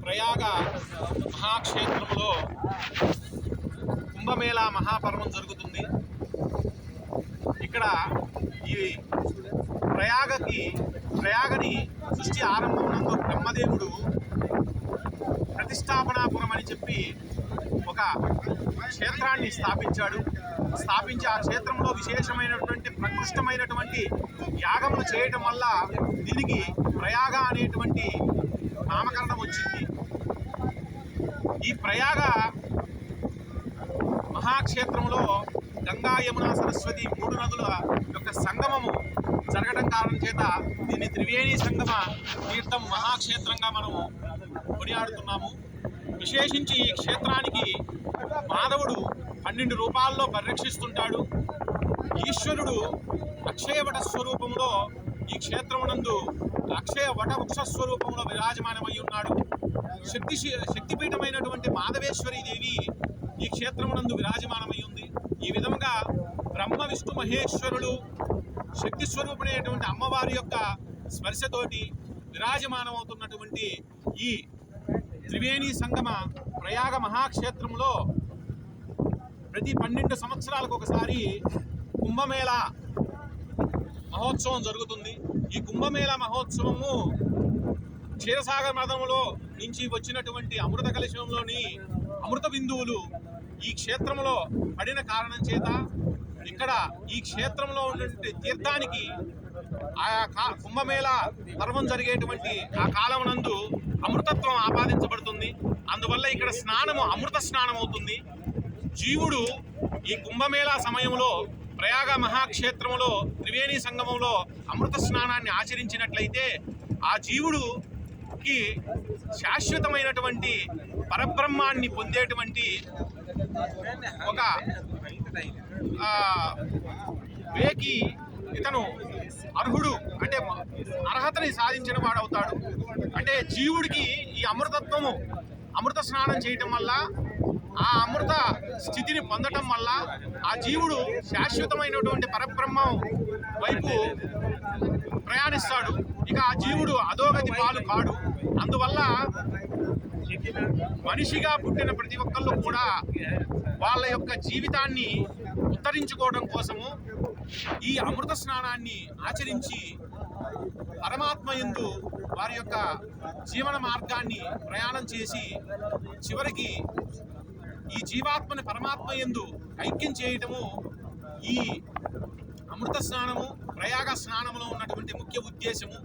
ప్రయాగ మహాక్షేత్రంలో కుంభమేళా మహాపర్వం జరుగుతుంది. ఇక్కడ ఈ ప్రయాగని సృష్టి ఆరంభం నందు బ్రహ్మదేవుడు ప్రతిష్టాపనాపురం అని చెప్పి ఒక క్షేత్రాన్ని స్థాపించి ఆ క్షేత్రంలో విశేషమైనటువంటి ప్రకృష్టమైనటువంటి యాగములు చేయటం వల్ల దీనికి ప్రయాగ అనేటువంటి నామకరణం వచ్చింది. ఈ ప్రయాగ మహాక్షేత్రంలో గంగా యమున సరస్వతి 3 నదుల యొక్క సంగమము జరగడం కారణం చేత దీన్ని త్రివేణి సంగమ తీర్థం మహాక్షేత్రంగా మనము కొనియాడుతున్నాము. విశేషించి ఈ క్షేత్రానికి మాధవుడు 12 రూపాల్లో పరిరక్షిస్తుంటాడు. ఈశ్వరుడు అక్షయవట స్వరూపంలో ఈ క్షేత్రమునందు అక్షయ వటవృక్ష స్వరూపంలో విరాజమానమై ఉన్నాడు. శక్తిపీఠమైనటువంటి మాధవేశ్వరీ దేవి ఈ క్షేత్రమునందు విరాజమానమై ఉంది. ఈ విధముగా బ్రహ్మ విష్ణు మహేశ్వరులు శక్తి స్వరూపుడైనటువంటి అమ్మవారి యొక్క స్పర్శతోటి విరాజమానమవుతున్నటువంటి ఈ త్రివేణి సంగమ ప్రయాగ మహాక్షేత్రంలో ప్రతి 12 సంవత్సరాలకు ఒకసారి కుంభమేళా మహోత్సవం జరుగుతుంది. ఈ కుంభమేళా మహోత్సవము క్షీరసాగర్ మఠంలో నుంచి వచ్చినటువంటి అమృత కలశంలోని అమృత బిందువులు ఈ క్షేత్రంలో పడిన కారణం చేత ఇక్కడ ఈ క్షేత్రంలో ఉన్నటువంటి తీర్థానికి ఆ కుంభమేళా పర్వం జరిగేటువంటి ఆ కాలమునందు అమృతత్వం ఆపాదించబడుతుంది. అందువల్ల ఇక్కడ స్నానము అమృత స్నానం అవుతుంది. జీవుడు ఈ కుంభమేళా సమయంలో ప్రయాగ మహాక్షేత్రంలో త్రివేణి సంగమంలో అమృత స్నానాన్ని ఆచరించినట్లయితే ఆ జీవుడుకి శాశ్వతమైనటువంటి పరబ్రహ్మాన్ని పొందేటువంటి ఒక వేకి ఇతను అర్హుడు, అంటే అర్హతని సాధించిన వాడవుతాడు. అంటే జీవుడికి ఈ అమృత స్నానం చేయటం వల్ల ఆ అమృత స్థితిని పొందటం వల్ల ఆ జీవుడు శాశ్వతమైనటువంటి పరబ్రహ్మం వైపు ప్రయాణిస్తాడు. ఇక ఆ జీవుడు అధోగతి పాలు కాడు. అందువల్ల మనిషిగా పుట్టిన ప్రతి ఒక్కళ్ళు కూడా వాళ్ళ యొక్క జీవితాన్ని ఉత్తరించుకోవడం కోసము ఈ అమృత స్నానాన్ని ఆచరించి పరమాత్మ యందు వారి యొక్క జీవన మార్గాన్ని ప్రయాణం చేసి చివరికి ఈ జీవాత్మని పరమాత్మ యందు ఐక్యం చేయటము ఈ అమృత స్నానము ప్రయాగ స్నానములో ఉన్నటువంటి ముఖ్య ఉద్దేశము.